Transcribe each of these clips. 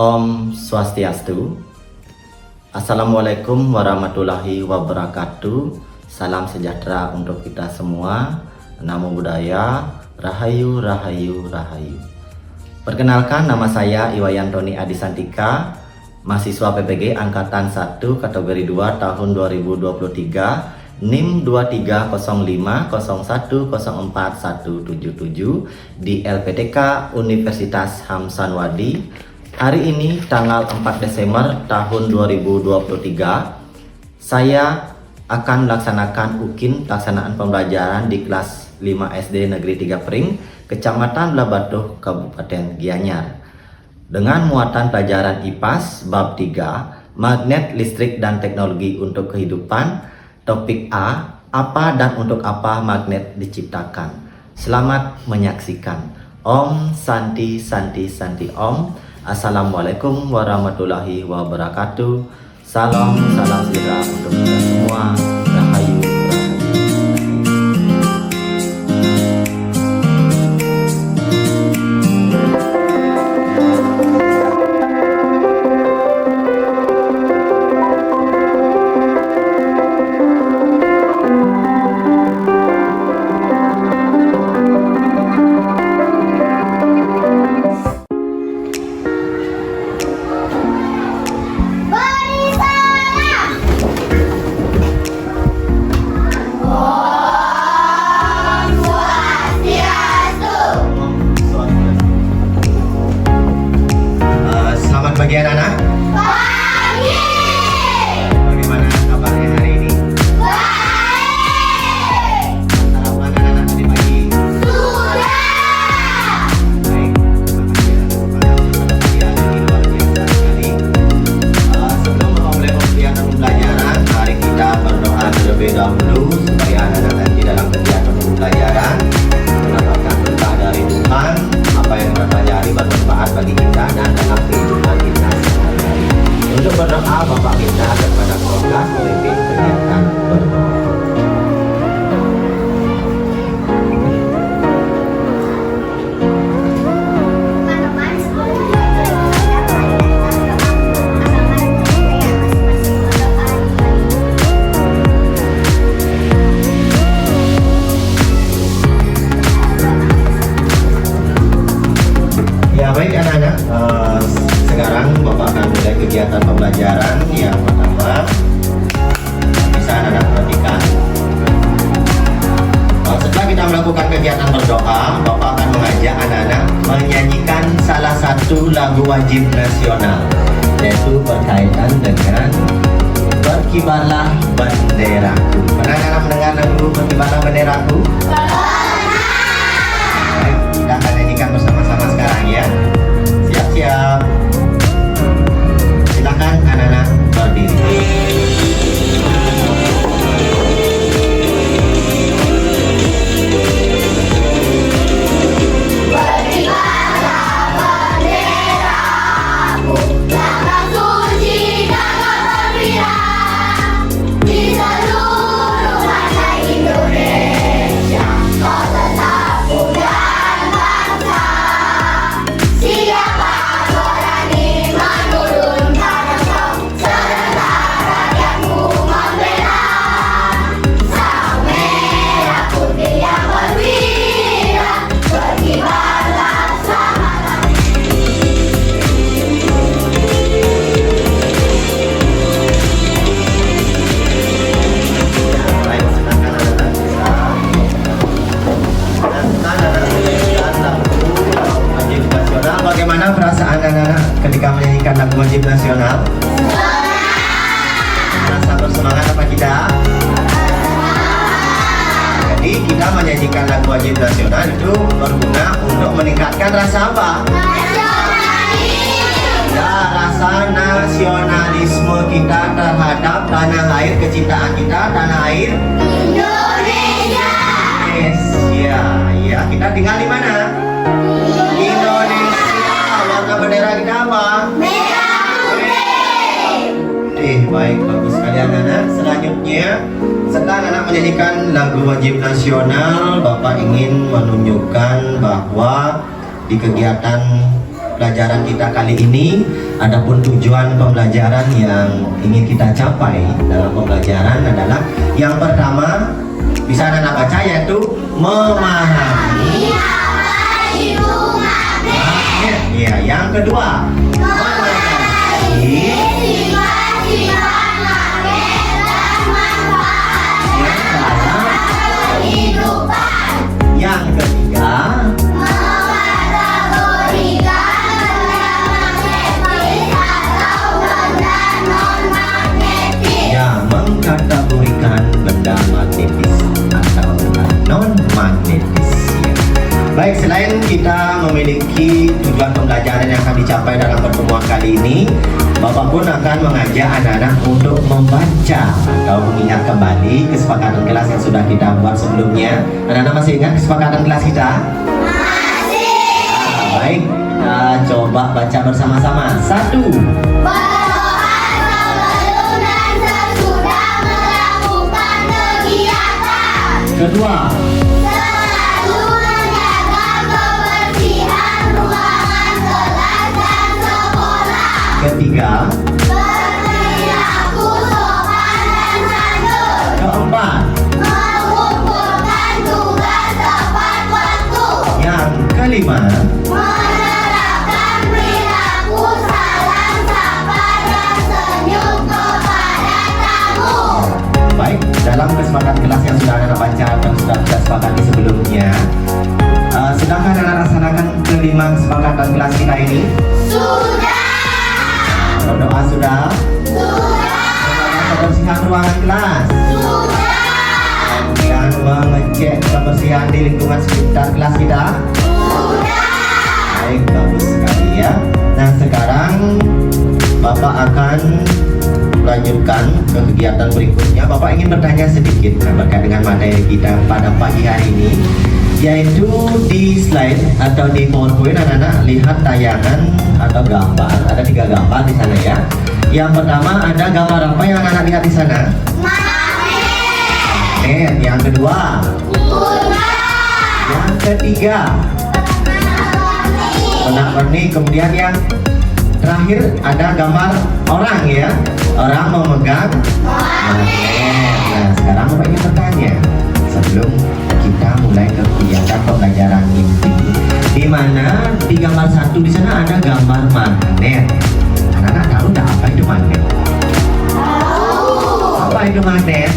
Om Swastiastu. Assalamualaikum warahmatullahi wabarakatuh. Salam sejahtera untuk kita semua. Namo Buddhaya, Rahayu, Rahayu, Rahayu. Perkenalkan, nama saya Iwayan Tony Adisantika, mahasiswa PPG Angkatan 1 kategori 2 tahun 2023, NIM 2305010477 di LPTK Universitas Hamsanwadi. Hari ini tanggal 4 Desember tahun 2023, saya akan melaksanakan UKIN, pelaksanaan pembelajaran di kelas 5 SD Negeri 3 Pring, Kecamatan Blabatuh, Kabupaten Gianyar, dengan muatan pelajaran IPAS bab 3, magnet listrik dan teknologi untuk kehidupan. Topik A, apa dan untuk apa magnet diciptakan. Selamat menyaksikan. Om Santi Santi Santi Om. Assalamualaikum warahmatullahi wabarakatuh. Salam sejahtera untuk kita semua. Rahayu. Pagi anak-anak. Pagi. Bagaimana kabarnya hari ini? Baik. Sarapan anak-anak tadi pagi? Sudah. Baik, terima kasih atas yang ini luar biasa sekali. Sebelum memulai kegiatan pembelajaran, mari kita berdoa terlebih dahulu supaya anak-anak nanti dalam kegiatan pembelajaran mendapatkan berkah dari Tuhan. Apa yang kita pelajari bermanfaat bagi kita dan dalam kehidupan kita sehari-hari. Untuk berdoa, Bapak minta kepada program memimpin kegiatan berdoa. Teman-teman, sebelum kita belajar, mari kita amalkan yang masing-masing berdoa Ya baik anak-anak, sekarang Bapak akan mulai kegiatan pembelajaran yang pertama. Bisa anak-anak perhatikan. Setelah kita melakukan kegiatan berdoa, Bapak akan mengajak anak-anak menyanyikan salah satu lagu wajib nasional, yaitu berkaitan dengan Berkibarlah Benderaku. Pernah anak-anak mendengar lagu Berkibarlah Benderaku? Baik, kita akan nyanyikan bersama-sama sekarang ya. Siap-siap. Silakan anak-anak berdiri. Bagaimana perasaan anak-anak ketika menyanyikan lagu wajib nasional? Merasa bersemangat apa tidak? Jadi kita menyanyikan lagu wajib nasional itu berguna untuk meningkatkan rasa apa? Ya, rasa nasionalisme kita terhadap tanah air, kecintaan kita tanah air Indonesia. Indonesia. Ya, kita tinggal di mana? Indonesia. Warna bendera kita apa? Merah putih. Baik, bagus sekali anak-anak. Selanjutnya, setelah anak menyanyikan lagu wajib nasional, Bapak ingin menunjukkan bahwa di kegiatan pelajaran kita kali ini. Adapun tujuan pembelajaran yang ingin kita capai dalam pembelajaran adalah yang pertama bisa anak baca yaitu memahami magnet. Ya, yang kedua mengenai yang ketiga ya mengkategorikan benda magnetis atau non magnetis. Baik, selain kita memiliki tujuan pembelajaran yang akan dicapai dalam pertemuan kali ini, Bapak pun akan mengajak anak-anak untuk membaca atau mengingat kembali kesepakatan kelas yang sudah kita buat sebelumnya. Anak-anak masih ingat kesepakatan kelas kita? Baik, kita coba baca bersama-sama. 1. Kedua. Ketiga. Keempat. Yang kelima. Baik, dalam kesempatan kelas yang sudah anak baca dan sudah kita sepakati sebelumnya, sudahkah anak laksanakan kelima kesepakatan kelas kita ini? Berdoa sudah? Kebersihan ruangan kelas? Kemudian mengecek kebersihan di lingkungan sekitar kelas kita? Baik, bagus sekali ya. Nah, sekarang Bapak akan melanjutkan ke kegiatan berikutnya. Bapak ingin bertanya sedikit berkait dengan materi kita pada pagi hari ini, yaitu di slide atau di PowerPoint anak-anak lihat tayangan atau gambar. Ada 3 gambar di sana ya. Yang pertama ada gambar apa yang anak-anak lihat di sana? Magnet. Yang kedua? Yang ketiga? Pernak-pernik. Kemudian yang terakhir ada gambar orang ya. Orang memegang magnet. Nah, sekarang Bapak ingin bertanya sebelum kita mulai ke kegiatan pembelajaran inti, di mana di gambar 1 di sana ada gambar magnet. Anak-anak tahu tak apa itu magnet? Apa itu magnet?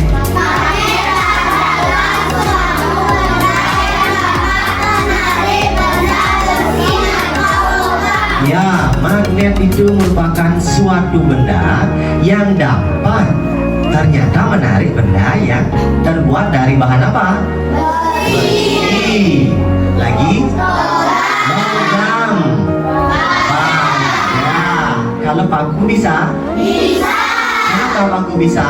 Ya, magnet itu merupakan suatu benda yang dapat ternyata menarik benda yang terbuat dari bahan apa? Besi. Lagi? Logam. Ya, kalau paku bisa? Bisa. Kenapa paku bisa?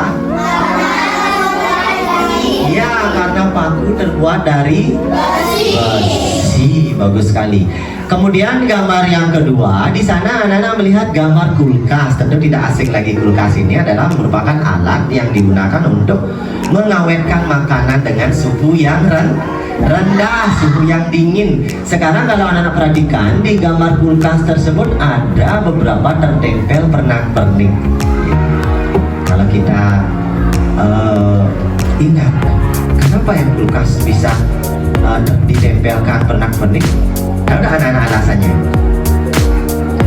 Ya, karena paku terbuat dari besi. Bagus sekali. Kemudian gambar yang kedua, di sana anak-anak melihat gambar kulkas. Tentu tidak asing lagi, kulkas ini adalah merupakan alat yang digunakan untuk mengawetkan makanan dengan suhu yang rendah, suhu yang dingin. Sekarang kalau anak-anak perhatikan, di gambar kulkas tersebut ada beberapa tertempel pernak-pernik. Kalau kita ingat, kenapa yang kulkas bisa ditempelkan pernak-pernik? Tahu nggak anak-anak alasannya?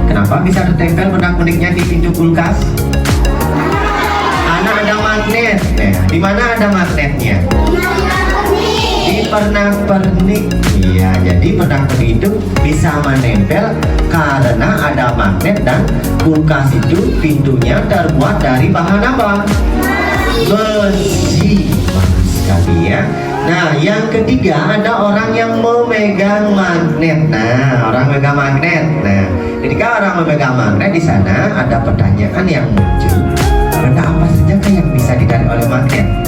Kenapa bisa tertempel pernak-perniknya di pintu kulkas? Anak ada magnet. Nah, di mana ada magnetnya? Di pernak-pernik. Iya, jadi pernak-pernik itu bisa menempel karena ada magnet, dan kulkas itu pintunya terbuat dari bahan apa? Besi. Bagus sekali ya. Nah, yang ketiga ada orang yang memegang magnet. Nah, orang memegang magnet. Nah, ketika orang memegang magnet, di sana ada pertanyaan yang muncul. Benda apa saja yang bisa ditarik oleh magnet?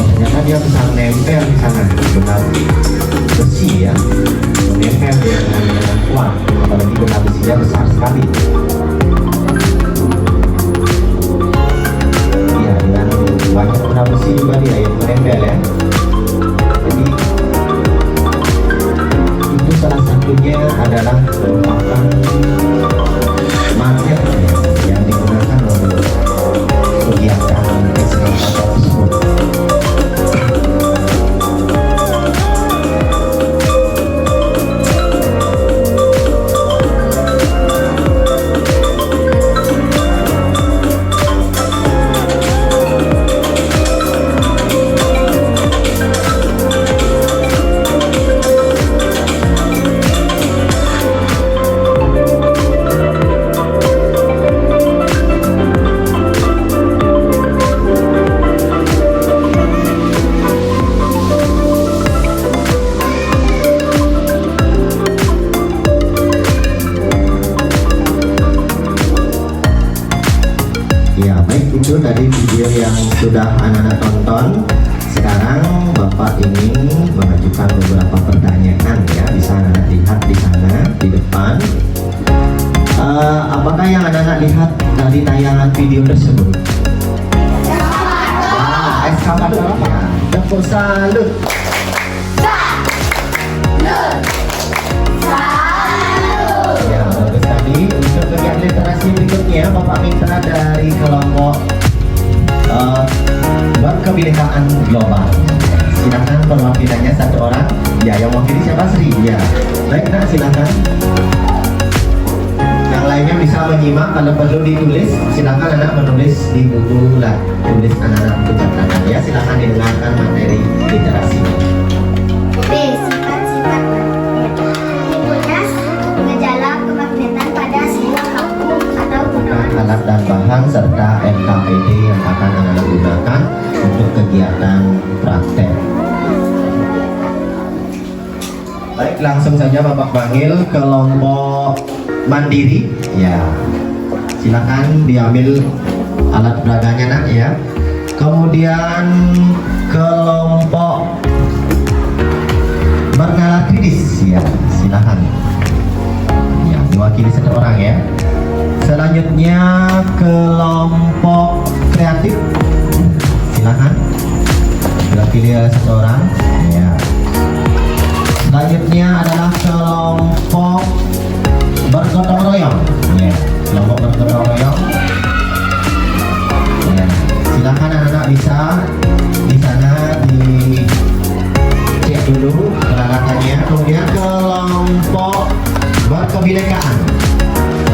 Ternyata dia bisa menempel di sana. Benar, besi ya, menempel dengan kuat. Apalagi benda besinya besar sekali. Banyak benda besi juga dia yang menempel ya. Jadi merupakan magnet yang digunakan untuk kegiatan eskavator tersebut. Ya, baik, itu tadi video yang sudah anak-anak tonton. Sekarang Bapak ingin mengajukan beberapa pertanyaan ya. Bisa anak-anak lihat di sana di depan. Apakah yang anak-anak lihat dari tayangan video tersebut? Wah, eskavator ya. Tepuk salut. Ya, bagus tadi. Untuk kegiatan literasi berikutnya, Bapak minta dari kelompok berkebinekaan global. Silakan perwakilannya satu orang. Ya, yang mewakili siapa? Sri. Ya, baik, nah silakan. Yang lainnya bisa menyimak. Kalau perlu ditulis, silakan anak menulis di buku lah. Tulis anak-anak untuk catatan. Ya, silakan didengarkan materi literasi. B. Sifat-sifat magnet. Berikutnya, gejala kemagnetan pada sebuah vakum atau gunungan. Alat dan bahan serta LKPD yang akan anak gunakan untuk kegiatan praktek. Baik, langsung saja Bapak panggil kelompok mandiri. Ya, silakan diambil alat peraganya nak ya. Kemudian kelompok bernalar kritis ya, silakan. Ya, diwakili satu orang ya. Selanjutnya kelompok kreatif, silakan diwakili oleh satu orang. Ya. Selanjutnya adalah kelompok bergotong royong. Ya, kelompok bergotong royong. Ya. Silakan anak-anak bisa di sana dicek dulu peralatannya. Kemudian kelompok berkebinekaan.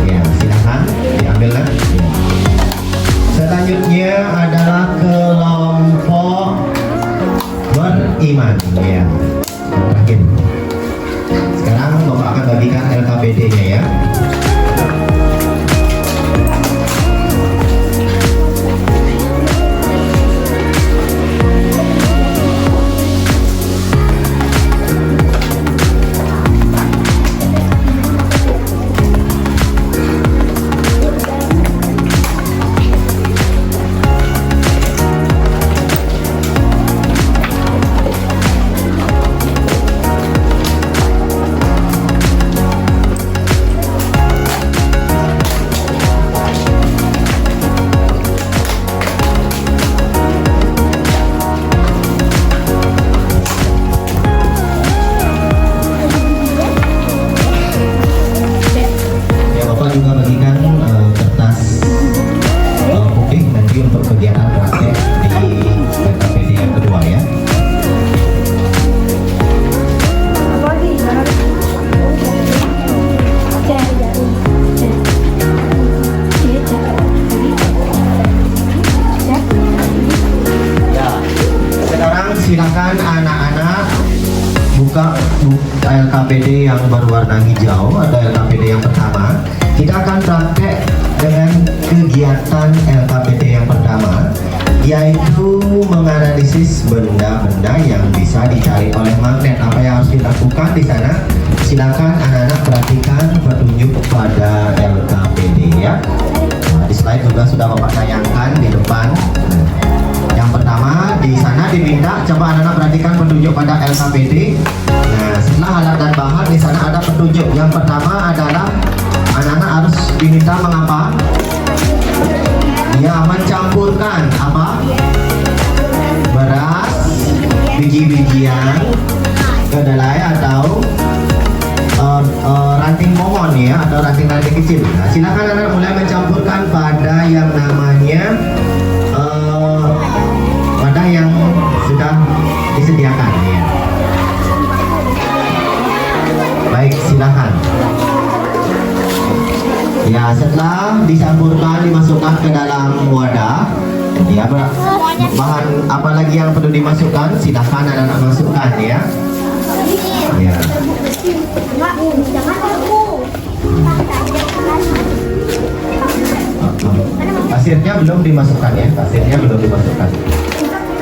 Ya, silakan diambil lah. Ya. Selanjutnya adalah kelompok beriman. Ya, terakhir. Sekarang Bapak akan bagikan LKPD-nya ya. Silakan anak-anak buka LKPD yang berwarna hijau atau LKPD yang pertama. Kita akan praktek dengan kegiatan LKPD yang pertama, yaitu menganalisis benda-benda yang bisa dicari oleh magnet. Apa yang harus dilakukan di sana? Silakan anak-anak perhatikan petunjuk pada LKPD ya. Nah, di slide juga sudah Bapak tayangkan di depan. Yang pertama di sana diminta, coba anak-anak perhatikan petunjuk pada LKPD. Nah, setelah alat dan bahan di sana ada petunjuk. Yang pertama adalah anak-anak harus diminta mengapa? Ya, mencampurkan apa? Beras, biji-bijian, kedelai atau ranting ranting pohon ya, atau ranting-ranting kecil. Nah, silakan anak mulai mencampurkan pada yang namanya wadah yang sudah disediakan ya. Baik, silakan. Ya, setelah dicampurkan, dimasukkan ke dalam wadah, ya, bahan apa lagi yang perlu dimasukkan? Silakan anak-anak masukkan ya. Ya. Pasirnya belum dimasukkan ya, pasirnya belum dimasukkan.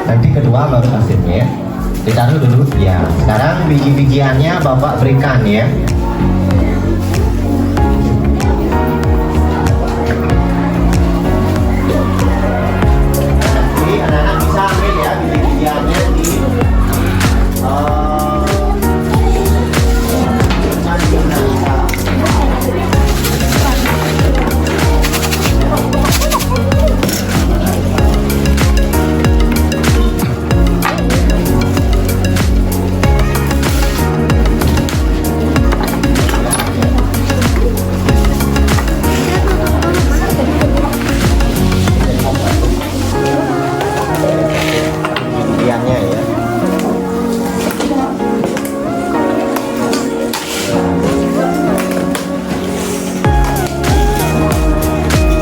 Nanti kedua baru pasirnya ya. Ditaruh dulu ya. Sekarang biji-bijiannya Bapak berikan ya. Anak-anak bisa ambil ya biji-bijiannya di bijiannya ya.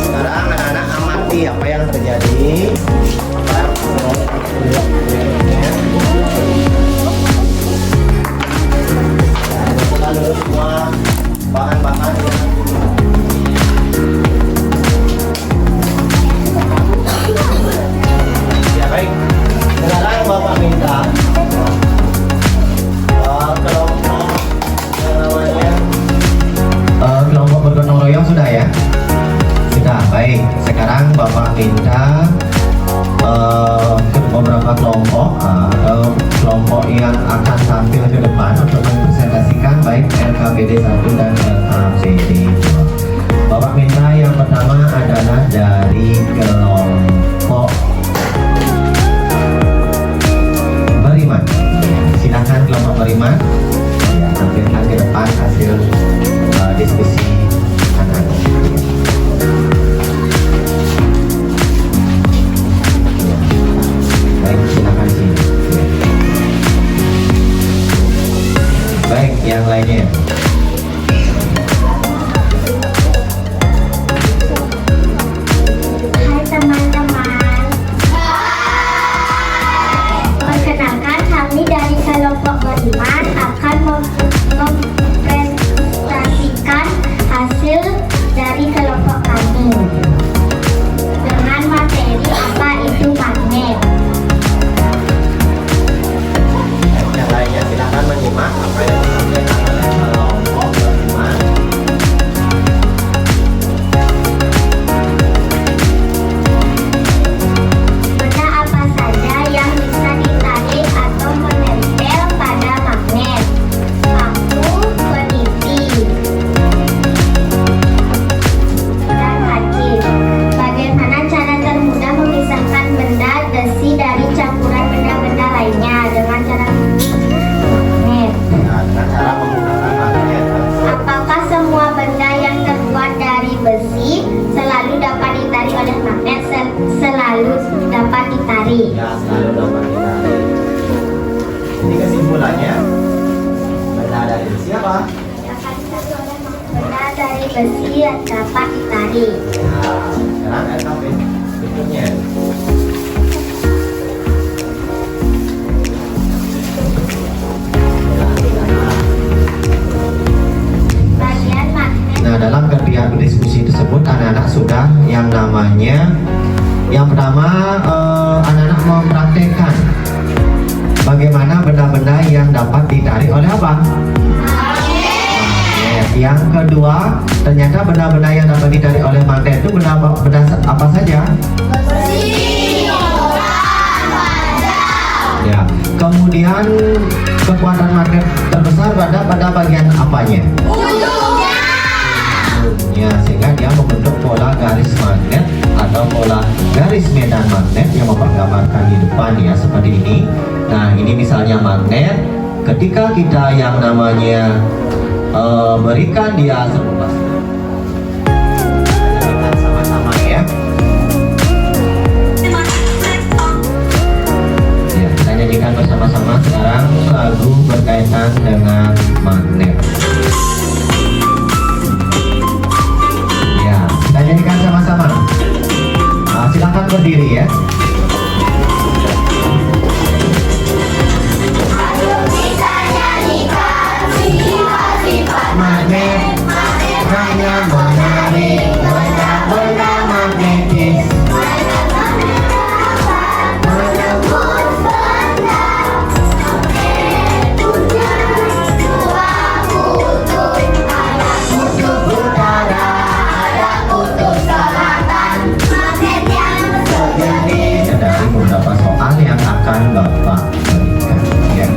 Sekarang anak-anak amati apa yang terjadi. Masukkan dulu semua bahan-bahan ya. Baik, sekarang Bapak minta kelompok yang namanya kelompok bergotong royong sudah ya? Sudah, baik. Sekarang Bapak minta beberapa kelompok atau kelompok yang akan tampil ke depan untuk mempresentasikan baik LKPD 1 dan LKPD 2. Bapak minta yang pertama adalah dari kelompok Beriman. Silakan kelompok Beriman ya, tampilkan ke depan hasil diskusi anak-anak. Baik, silakan sini. Baik, yang lainnya. Hai teman-teman. Perkenalkan, kami dari kelompok Beriman akan mempresentasikan hasil dari kelompok kami dengan materi apa itu magnet. Yang lainnya silakan menyimak apa yang disampaikan oleh kelompok Beriman. Benda apa saja yang bisa ditarik atau menempel pada magnet? Paku, peniti, dan hakim. Bagaimana cara termudah memisahkan benda besi dari campuran benda-benda lainnya dengan cara magnet? Nah, dengan cara menggunakan magnet. Apakah semua benda yang terbuat dari besi selalu dapat ditarik oleh magnet? Selalu dapat ditarik. Ya, selalu dapat ditarik. Jadi kesimpulannya, benda dari besi apa? Dapat ditarik oleh magnet. Benda dari besi dapat ditarik. Ya, sekarang LKP berikutnya. Bagian magnet. Nah, dalam kegiatan diskusi tersebut anak-anak sudah yang namanya yang pertama anak-anak mempraktekkan bagaimana benda-benda yang dapat ditarik oleh apa? Magnet. Yang kedua, ternyata benda-benda yang dapat ditarik oleh magnet itu benda apa saja? Ya. Kemudian kekuatan magnet terbesar pada bagian apanya? Ya, sehingga dia membentuk pola garis magnet atau pola garis medan magnet yang Bapak gambarkan di depan ya, seperti ini. Nah, ini misalnya magnet. Ketika kita yang namanya berikan dia sebuah sama-sama ya. Ya, kita nyanyikan bersama-sama sekarang lagu berkaitan dengan magnet. Ya, kita nyanyikan sama-sama. Silakan berdiri ya. Magnet hanya menarik benda-benda magnetis, menembus benda. Dua kutub, ada kutub utara, ada kutub selatan. Magnet yang sejenis. Dari beberapa soal yang akan Bapak berikan ya.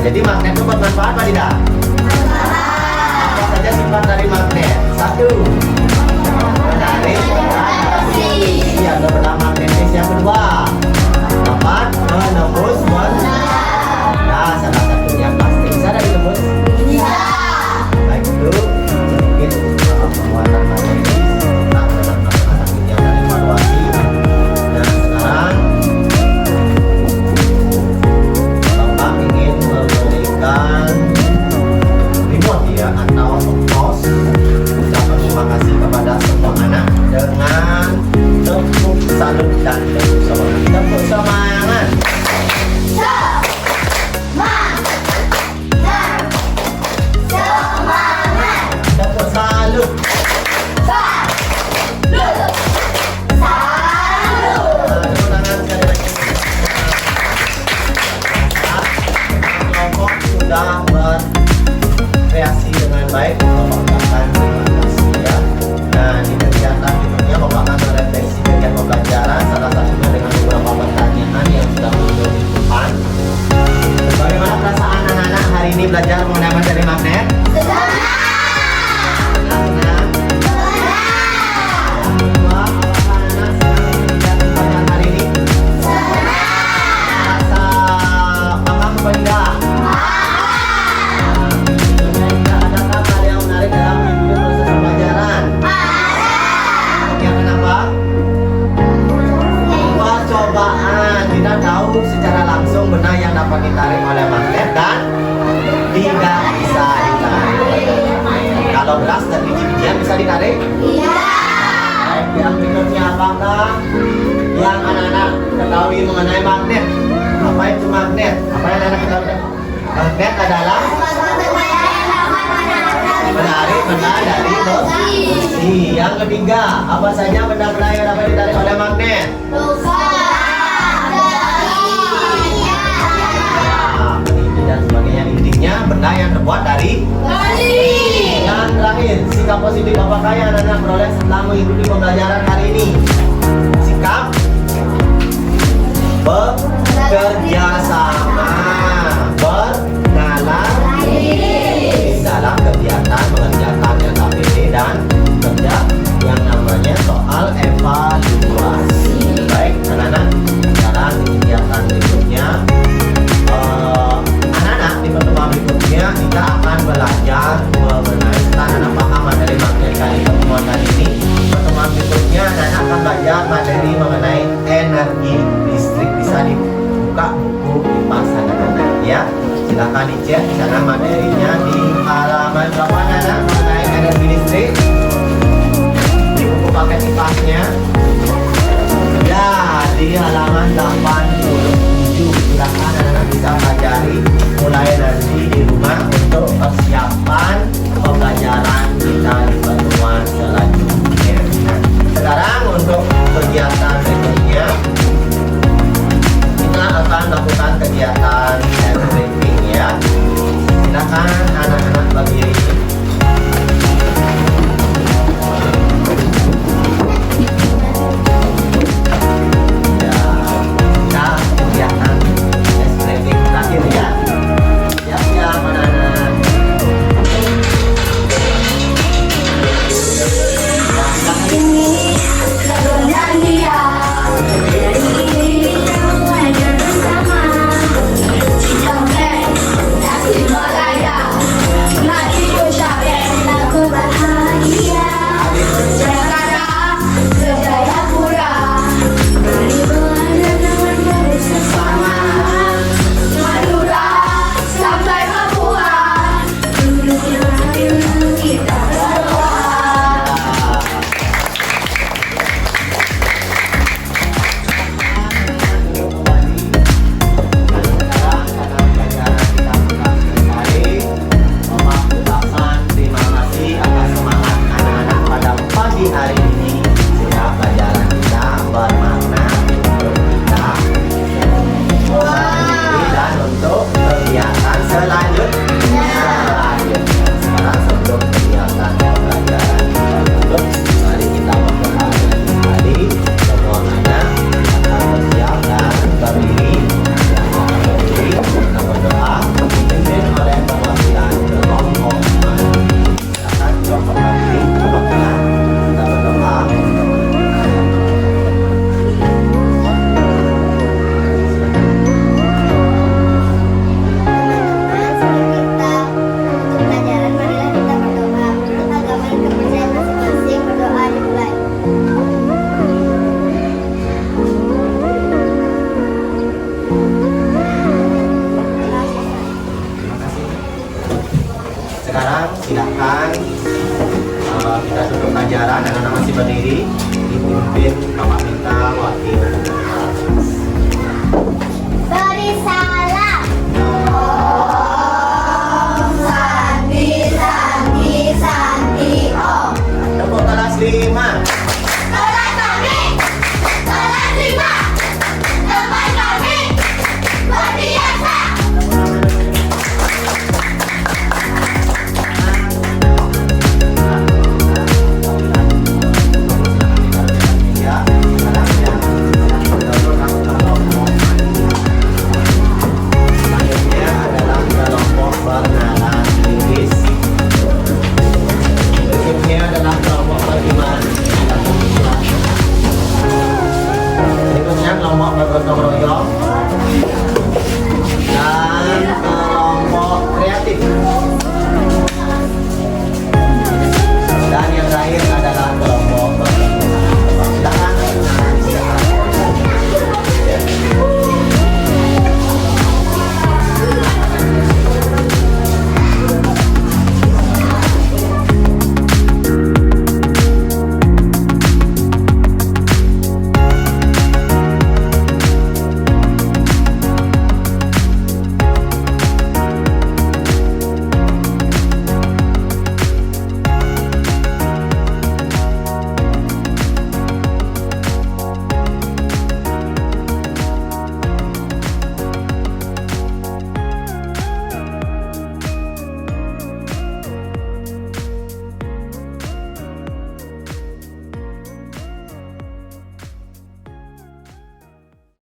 Jadi magnet itu bermanfaat apa tidak? Apa saja sifat dari magnet? 1. Menarik radiasi. Iya, benda magnetis. Yang kedua, dapat menembus benda. Nah, salah satunya plastik. Bisa ada ditembus? Bisa. Baik dulu, sedikit penguatan magnetis. Nah, dalam anak ini ada evaluasi. Dan sekarang Bapak ingin memberikan remote ya atau mouse. Ucapan terima kasih kepada semua anak dengan tepuk salut dan tepuk semangat. Tepuk semangat. berkreasi dengan baik. Bapak ucapkan terima kasih ya. Nah, di kegiatan berikutnya Bapak akan merefleksi kegiatan pembelajaran, salah satunya dengan beberapa pertanyaan yang sudah muncul di depan. Bagaimana perasaan anak-anak hari ini belajar mengenai materi magnet? Senang. Secara langsung benda yang dapat ditarik oleh magnet dan tidak bisa ditarik oleh magnet. Kalau beras dan biji-bijian bisa ditarik? Iya. Baik, yang berikutnya apakah yang anak-anak ketahui mengenai magnet? Apa itu magnet? Apa yang anak-anak ketahui? Magnet adalah menarik benda dari besi. Yang ketiga, apa saja benda-benda yang dapat ditarik oleh magnet? Dan sebagainya. Intinya benda yang terbuat dari besi. Yang terakhir, sikap positif apakah yang anak-anak peroleh setelah mengikuti pembelajaran hari ini? Sikap bekerja sama, bernalar dalam kegiatan mengerjakan LKPD dan kerja yang namanya soal evaluasi. Baik anak-anak, sekarang kegiatan berikutnya di pertemuan berikutnya kita akan belajar mengenai anak-anak paham materi magnet kali pertemuan kali ini. Pertemuan berikutnya anak-anak akan belajar materi mengenai energi listrik. Bisa dibuka buku di pasar anak-anak ya. Silakan dicek di sana materinya di halaman berapa anak-anak mengenai energi listrik di buku paket IPA-nya ya, di halaman 87. Silakan anak-anak bisa pelajari mulai nanti di rumah untuk persiapan pembelajaran kita di pertemuan selanjutnya. Sekarang untuk kegiatan berikutnya kita akan lakukan kegiatan hand briefing ya. Silakan anak-anak berdiri. Sekarang silakan kita tutup pelajaran. Anak-anak masih berdiri, dipimpin Bapak Minta wakil.